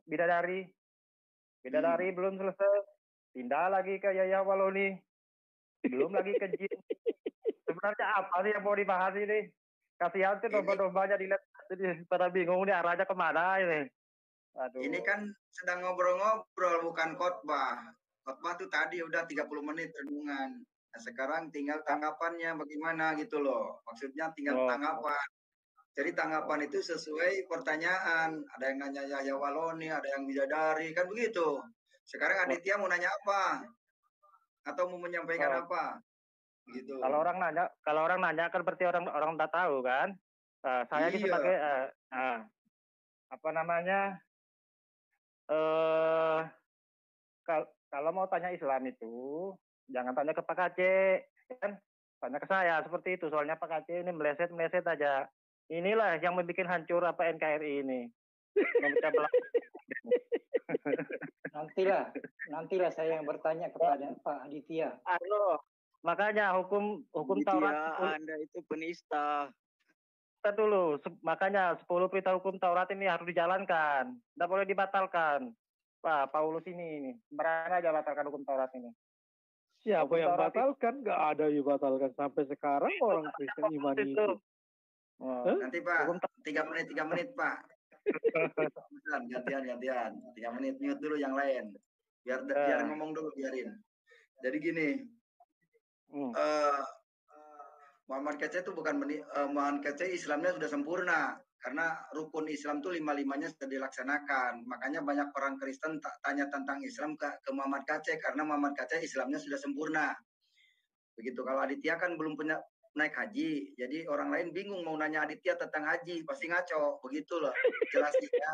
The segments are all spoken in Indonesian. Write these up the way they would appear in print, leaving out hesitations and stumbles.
bidadari. Bidadari belum selesai, pindah lagi ke Yaya Waloni, belum lagi ke jin. Sebenarnya apa sih yang mau dibahas ini? Kasihan tuh domba-dombanya dilihat pada bingung nih arahnya kemana ini. Aduh. Ini kan sedang ngobrol-ngobrol bukan khotbah. Khotbah tuh tadi udah 30 menit renungan. Nah, sekarang tinggal tanggapannya bagaimana gitu loh. Maksudnya tinggal tanggapan. Jadi tanggapan itu sesuai pertanyaan. Ada yang nanya Yaya Waloni, ada yang bidadari, kan begitu. Sekarang Aditya mau nanya apa? Atau mau menyampaikan apa? Gitu. Kalau orang nanya kan berarti orang udah tahu kan. Saya ini sebagai apa namanya? Kalau mau tanya Islam itu jangan tanya ke Pak Aceh, kan? Tanya ke saya seperti itu. Soalnya Pak Aceh ini meleset aja. Inilah yang membuat hancur apa NKRI ini. Nantilah saya yang bertanya kepada Pak Aditya. Makanya hukum Taurat Anda itu penista. Kita dulu, makanya 10 perintah hukum Taurat ini harus dijalankan, tidak boleh dibatalkan. Pak Paulus ini berani aja batalkan hukum Taurat ini. Siapa hukum yang Taurat batalkan? Nggak ada yang batalkan sampai sekarang orang Kristen iman itu. Nanti Pak, 3 menit Pak. Gantian 3 menit, mute dulu yang lain. Biar ngomong dulu, biarin. Jadi gini, Muhammad Kece itu Muhammad Kece Islamnya sudah sempurna karena rukun Islam itu 5-5-nya sudah dilaksanakan. Makanya banyak orang Kristen tanya tentang Islam ke Muhammad Kece karena Muhammad Kece Islamnya sudah sempurna. Begitu. Kalau Aditya kan belum punya naik haji, jadi orang lain bingung mau nanya Aditya tentang haji, pasti ngaco, begitu loh jelasnya.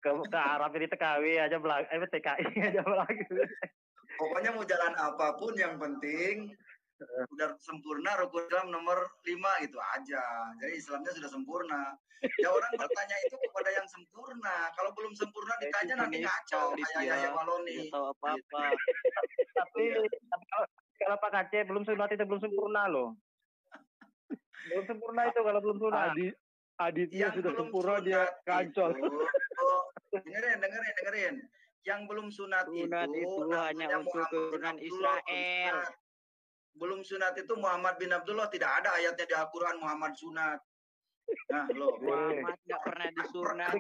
Ke Arab ini TKW aja TKI aja belakang. Pokoknya mau jalan apapun yang penting udah sempurna rukun Islam nomor 5 gitu aja. Jadi Islamnya sudah sempurna. Ya orang bertanya itu kepada yang sempurna. Kalau belum sempurna ditanya nanti ngaco kayak Yaya Waloni. Tahu apa-apa. Tapi kalau Pak Aceh belum sempurna loh. Belum sempurna itu kalau belum sunat. Aditya sudah sempurna dia kancol. Dengerin. Yang belum sunat itu hanya untuk keturunan Israel. Belum sunat itu Muhammad bin Abdullah, tidak ada ayatnya di Al-Quran Muhammad sunat. Nah, loh. Muhammad nggak pernah disunat.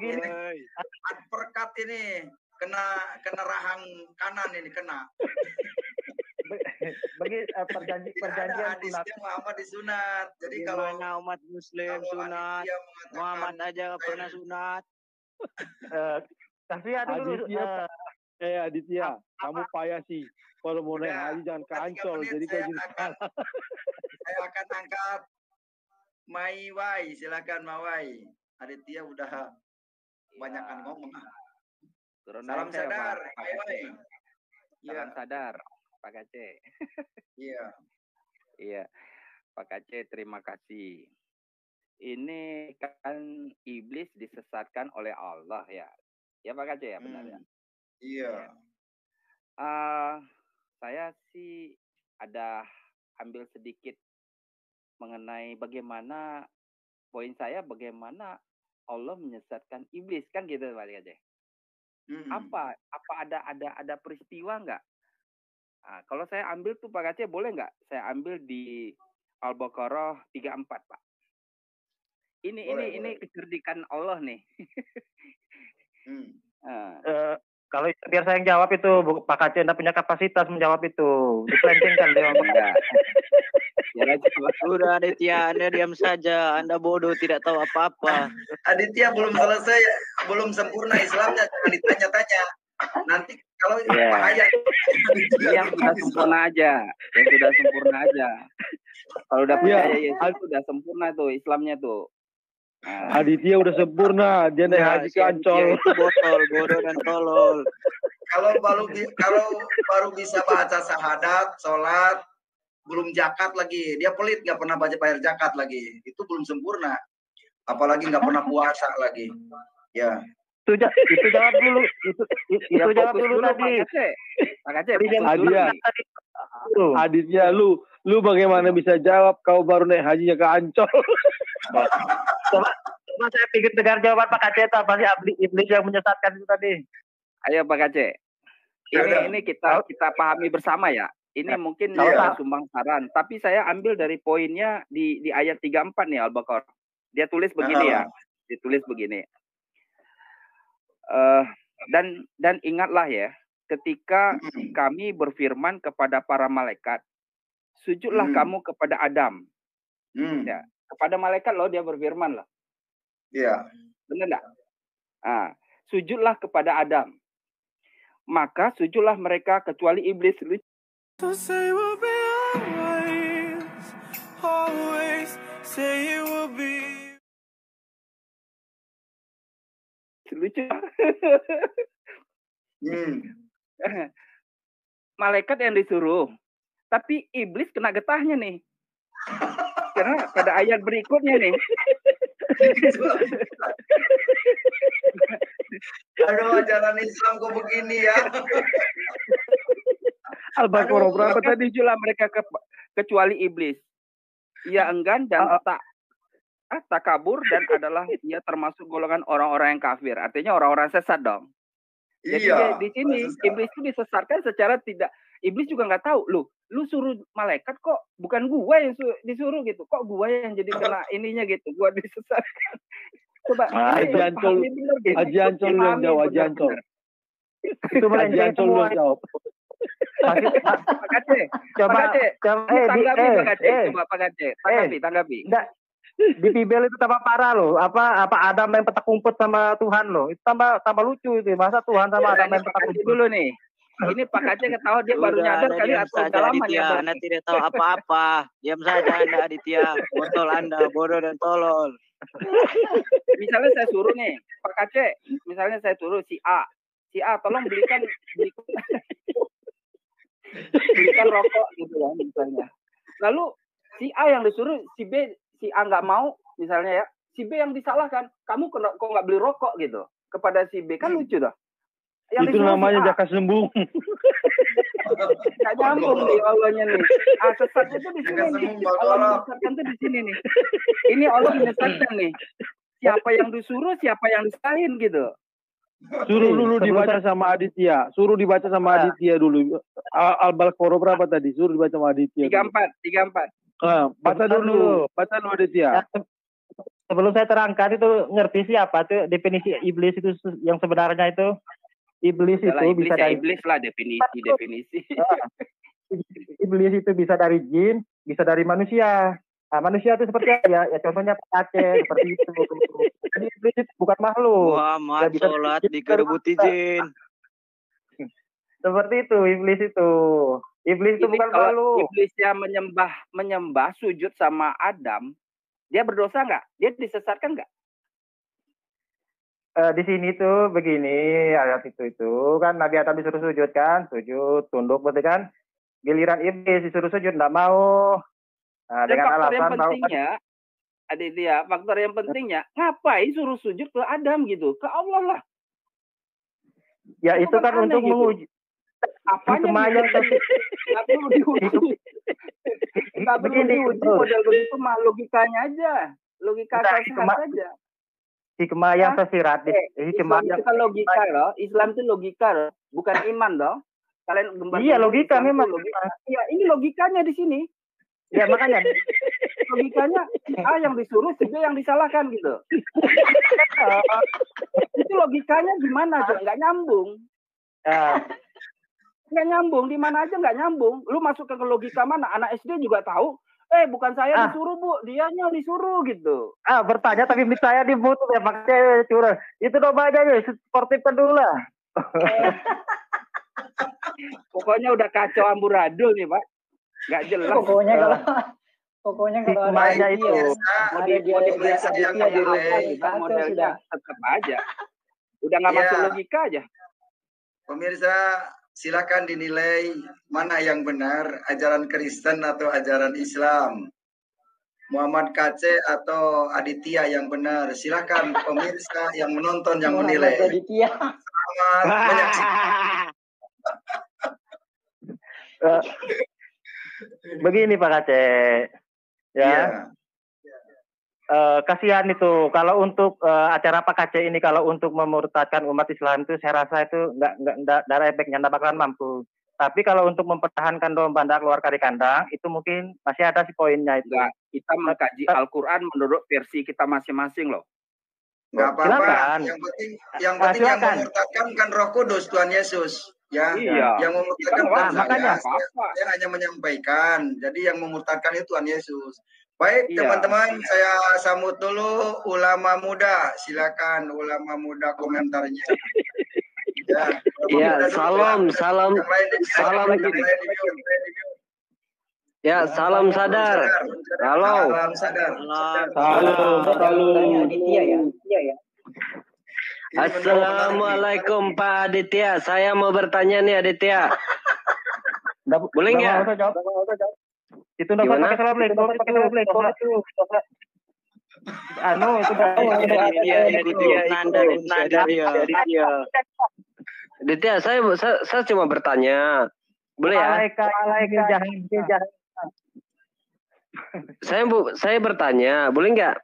Perkat ini kena rahang kanan ini kena. Bagi perjanjian sunat Muhammad disunat. Jadi kalau umat Muslim sunat, Muhammad aja pernah sunat. Tapi dulu Aditya, kamu payah sih. Kalau mau naik haji jangan kancol. Jadi kayak gini. Saya akan angkat Maiwai, silakan Maiwai. Aditya udah banyakan ngomong. Salam sadar, Maiwai. Salam sadar, Pak Aceh. Iya, Pak Aceh terima kasih. Ini kan iblis disesatkan oleh Allah ya. Ya Pak Aceh ya benar ya. Iya. Saya sih ada ambil sedikit mengenai bagaimana bagaimana Allah menyesatkan iblis kan gitu Pak Aceh. Apa ada peristiwa nggak? Kalau saya ambil tuh Pak Aceh boleh nggak? Saya ambil di Al-Baqarah 34 Pak. Ini kecerdikan Allah nih. Kalau biar saya yang jawab itu, Pak Aceh Anda punya kapasitas menjawab itu. Dipelencengkan dia enggak. Sudah Aditya, Anda diam saja. Anda bodoh, tidak tahu apa-apa. Aditya belum selesai, belum sempurna Islamnya, jangan ditanya-tanya. Nanti kalau bahaya. Yang sudah sempurna aja. Kalau udah percaya Yesus sudah sempurna tuh Islamnya tuh. Aditya udah sempurna, dia naik haji kancol. Itu bodoh dan tolol. Kalau baru bisa baca syahadat, sholat, belum zakat lagi. Dia pelit, nggak pernah bayar zakat lagi. Itu belum sempurna. Apalagi nggak pernah puasa lagi. Ya. Itu jawab dulu. Itu jawab dulu tadi. Pak Aceh. Aditya, lu bagaimana bisa jawab? Kau baru naik hajinya ke Ancol. Coba saya pikir dengar jawaban Pak Kacet apa sih iblis yang menyesatkan itu tadi? Ayo Pak Kacet. Ini kita pahami bersama ya. Ini mungkin sumbang saran, tapi saya ambil dari poinnya di ayat 34 nih Al-Baqarah. Dia tulis begini ya. Ditulis begini. Dan ingatlah ya, ketika kami berfirman kepada para malaikat, sujudlah kamu kepada Adam. Ya, kepada malaikat loh dia berfirman loh. Iya. Benar enggak? Sujudlah kepada Adam. Maka sujudlah mereka kecuali iblis. Lucu. Malaikat yang disuruh, tapi iblis kena getahnya nih. Karena pada ayat berikutnya nih. Aduh, ajaran Islam kok begini ya. Al-Baqarah berapa tadi jumlah mereka kecuali iblis. Ia enggan dan tak kabur dan adalah ia termasuk golongan orang-orang yang kafir. Artinya orang-orang sesat dong. Jadi di sini iblis itu disesatkan secara tidak. Iblis juga nggak tahu, lu suruh malaikat kok bukan gua yang disuruh gitu. Kok gua yang jadi kena ininya gitu. Gua disesatkan. Coba Haji Ancol yang jawab, Haji Ancol. Itu melenceng semua. Jawab. Pak Kacet, tanggapi. Enggak. Di Bibel itu tambah parah loh. Apa Adam main petak umpet sama Tuhan loh. Itu tambah lucu itu. Masa Tuhan sama Adam main petak umpet dulu nih. Ini Pak Kacet ketawa dia baru nyadar kali atau dalaman ya. Anda tidak tahu apa-apa. Diam saja Anda Aditya. Botol Anda bodoh dan tolol. Misalnya saya suruh nih, Pak Kacet, misalnya saya suruh si A tolong belikan rokok gitu ya misalnya. Lalu si A yang disuruh, si A nggak mau misalnya ya, si B yang disalahkan, kamu kok nggak beli rokok gitu kepada si B, kan lucu dah. Itu namanya jaka sembung. Nggak nyambung nih Allahnya nih. Sesatnya tuh di sini nih. Allah menyesatkan tuh di sini nih. Ini Allah menyesatkan nih. Siapa yang disuruh, siapa yang disalahin gitu. Suruh dulu dibaca sama Aditya. Dulu. Al-Baqarah berapa tadi? Suruh dibaca sama Aditya. 34. Baca dulu Aditya. Sebelum saya terangkan itu ngerti siapa tuh definisi iblis itu yang sebenarnya itu. Iblis itu iblis bisa dari iblis lah definisi. Iblis itu bisa dari jin, bisa dari manusia. Nah, manusia itu seperti apa ya? Contohnya Pak Aceh seperti itu. Jadi iblis itu bukan makhluk. Muhammad sholat dikerebuti jin. Seperti itu iblis itu. Iblis itu bukan makhluk. Iblisnya menyembah sujud sama Adam, dia berdosa nggak? Dia disesatkan nggak? Di sini tuh begini ayat itu kan Nabi Adam disuruh sujud kan, sujud tunduk berarti kan. Giliran iblis disuruh sujud nggak mau. Nah, dengan alasan faktor yang pentingnya ngapain suruh sujud ke Adam gitu, ke Allah lah. Ya itu kan untuk gitu. menguji. Apanya yang nggak perlu diuji. Nggak perlu diuji model begitu mah logikanya aja, logika sehat saja. Hikmah yang tersirat. Islam itu kan logika loh. Islam itu logika loh, bukan iman loh. Kalian iya logika Islam memang. Iya ini logikanya di sini. Ya makanya logikanya yang disuruh, si B yang disalahkan gitu. Itu logikanya gimana aja nggak nyambung. Nggak nyambung di mana aja nggak nyambung. Lu masuk ke logika mana? Anak SD juga tahu. Bukan saya disuruh bu, dianya disuruh gitu. Bertanya tapi mic saya diputus ya pakai curang. Itu coba aja ya, sportifkan dulu lah. Pokoknya udah kacau amburadul nih pak. Nggak jelas. Pokoknya kalau ada itu. Modelnya tetap aja. Udah nggak masuk logika aja. Pemirsa, silakan dinilai mana yang benar, ajaran Kristen atau ajaran Islam. Muhammad Kacet atau Aditya yang benar. Silakan pemirsa yang menonton yang menilai. Aditya. Selamat menyaksikan. Begini Pak Kacet. Ya. kasihan itu kalau untuk acara Pak Aceh ini, kalau untuk memurtadkan umat Islam itu saya rasa itu nggak ada efeknya, nggak bakalan mampu. Tapi kalau untuk mempertahankan domba ndak keluar dari kandang itu mungkin masih ada sih poinnya itu. Enggak, kita mengkaji Al-Quran menurut versi kita masing-masing loh. Nggak apa-apa. Silakan. Yang penting yang memurtadkan kan Roh Kudus, Tuhan Yesus. Ya, Iya. yang memurtadkan makanya saya hanya menyampaikan. Jadi yang memurtadkan itu Tuhan Yesus. Baik, Iya. teman-teman, saya sambut dulu ulama muda. Silakan ulama muda komentarnya. Ya, salam. Ya, salam sadar. Halo. Salam sadar. Halo. Aditya ya. Assalamualaikum Pak Aditya. Saya mau bertanya nih Aditya. Boleh nggak? Itu nggak usah pakai assalamualaikum itu. Aditya, saya cuma bertanya. Boleh ya? Saya bertanya, boleh nggak?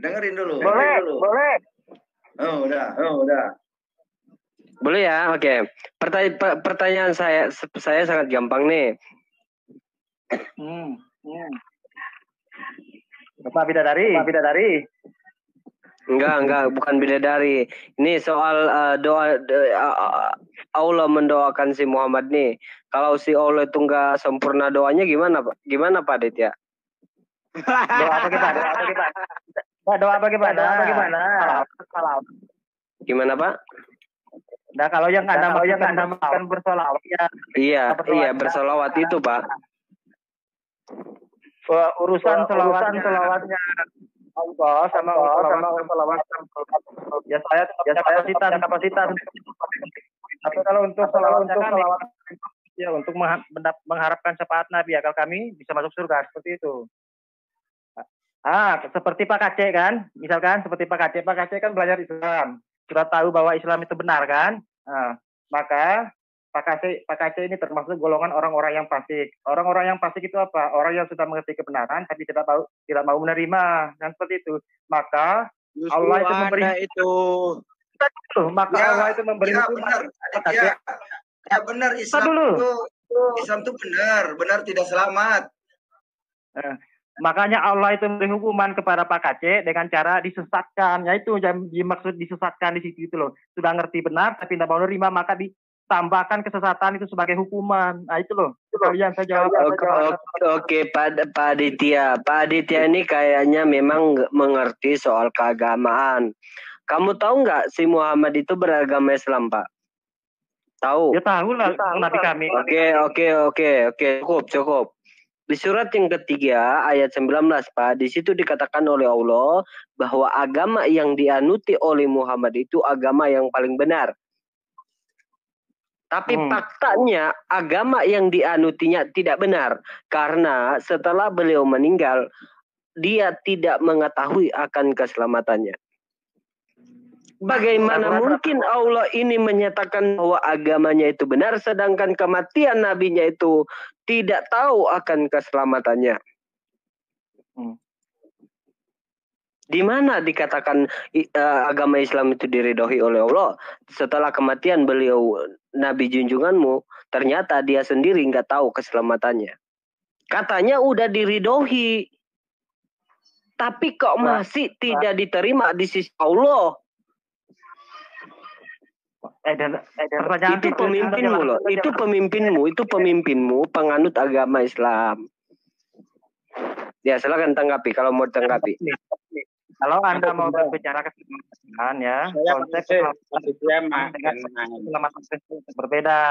Dengerin dulu. Boleh. Oh, udah. Boleh ya? Oke. Pertanyaan saya sangat gampang nih. Bapak bidadari. Enggak, bukan bidadari. Ini soal doa Allah mendoakan si Muhammad nih. Kalau si Allah itu enggak sempurna doanya gimana Pak? Gimana Pak Aditya? Doa apa gimana? Gimana Pak? Nah, kalau yang Anda makan bersolawat ya. Iya, bersolawat itu Pak. Urusan solawatnya Allah sama solawat. Ya saya kapasitas. Tapi kalau untuk solawatnya kami, ya untuk mengharapkan syafaat Nabi agar kami bisa masuk surga seperti itu. Seperti Pak Aceh kan, misalkan seperti Pak Aceh kan belajar Islam, sudah tahu bahwa Islam itu benar kan, maka Pak Aceh ini termasuk golongan orang-orang yang fasik. Orang-orang yang fasik itu apa? Orang yang sudah mengerti kebenaran tapi tidak mau menerima, dan seperti itu. Maka Allah itu memberi Allah itu memberi hukuman. Ya benar, Islam itu benar tidak selamat. Makanya Allah itu memberi hukuman kepada Pak Aceh dengan cara disesatkan. Ya itu yang dimaksud disesatkan di situ itu loh. Sudah ngerti benar tapi tidak mau menerima, maka ditambahkan kesesatan itu sebagai hukuman. Nah itu loh. Kalian saya jawab. Oke, Pak Aditya. Pak Aditya ini kayaknya memang mengerti soal keagamaan. Kamu tahu nggak si Muhammad itu beragama Islam, Pak? Tahu? Ya tahu lah, Nabi kami. Oke. Cukup. Di surat yang ketiga ayat 19 Pak, di situ dikatakan oleh Allah bahwa agama yang dianuti oleh Muhammad itu agama yang paling benar. Tapi faktanya agama yang dianutinya tidak benar karena setelah beliau meninggal dia tidak mengetahui akan keselamatannya. Bagaimana mungkin Allah ini menyatakan bahwa agamanya itu benar sedangkan kematian nabinya itu tidak tahu akan keselamatannya? Di mana dikatakan agama Islam itu diridhoi oleh Allah setelah kematian beliau Nabi junjunganmu, ternyata dia sendiri nggak tahu keselamatannya. Katanya udah diridhoi, tapi kok masih tidak diterima di sisi Allah. Itu pemimpinmu loh, itu pemimpinmu penganut agama Islam. Ya silakan tanggapi kalau mau tanggapi. Kalau Anda mau berbicara keselamatan ya, konsep keselamatan dengan keselamatan berbeda.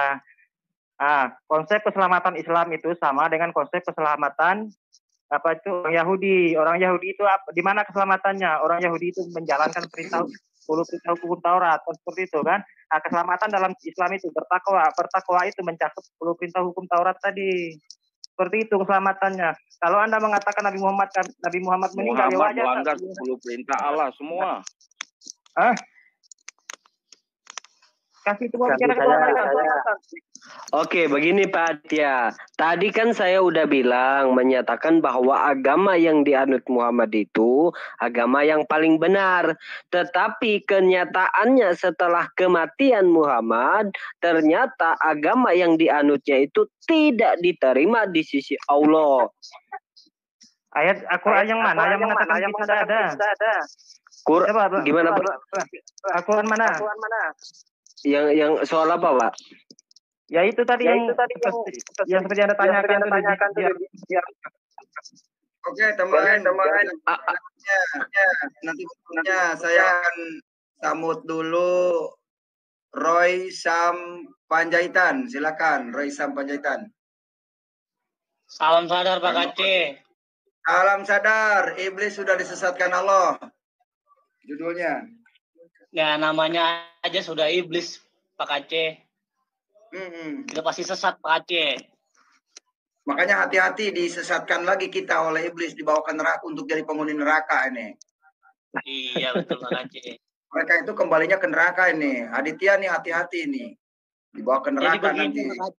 Konsep keselamatan Islam itu sama dengan konsep keselamatan orang Yahudi. Orang Yahudi itu di mana keselamatannya? Orang Yahudi itu menjalankan perintah hukum Taurat, seperti itu kan. Keselamatan dalam Islam itu bertakwa itu mencakup 10 perintah hukum Taurat tadi. Seperti itu keselamatannya. Kalau Anda mengatakan Nabi Muhammad meninggal, Muhammad melanggar 10 perintah Allah semua. kasih itu pemikiran kepada mereka. Oke, begini Pak Aditya. Tadi kan saya udah bilang menyatakan bahwa agama yang dianut Muhammad itu agama yang paling benar. Tetapi kenyataannya setelah kematian Muhammad, ternyata agama yang dianutnya itu tidak diterima di sisi Allah. Ayat Al-Quran yang mana yang mengatakan tidak ada? Gimana Pak? Al-Quran mana? Yang soal apa Pak? Ya itu tadi yang seperti Anda tanyakan Oke, teman-teman. Nanti berikutnya saya akan sambut dulu Roy Sam Panjaitan. Silakan Roy Sam Panjaitan. Salam sadar Pak Kaceh. Salam sadar, iblis sudah disesatkan Allah. Judulnya. Ya namanya aja sudah iblis Pak Kaceh. Kita pasti sesat Pak Kaceh. Makanya hati-hati disesatkan lagi kita oleh iblis, dibawa ke neraka untuk jadi penghuni neraka ini. Iya betul Pak Kaceh. Mereka itu kembalinya ke neraka ini. Aditya nih hati-hati nih. Dibawa ke neraka jadi begini, nanti.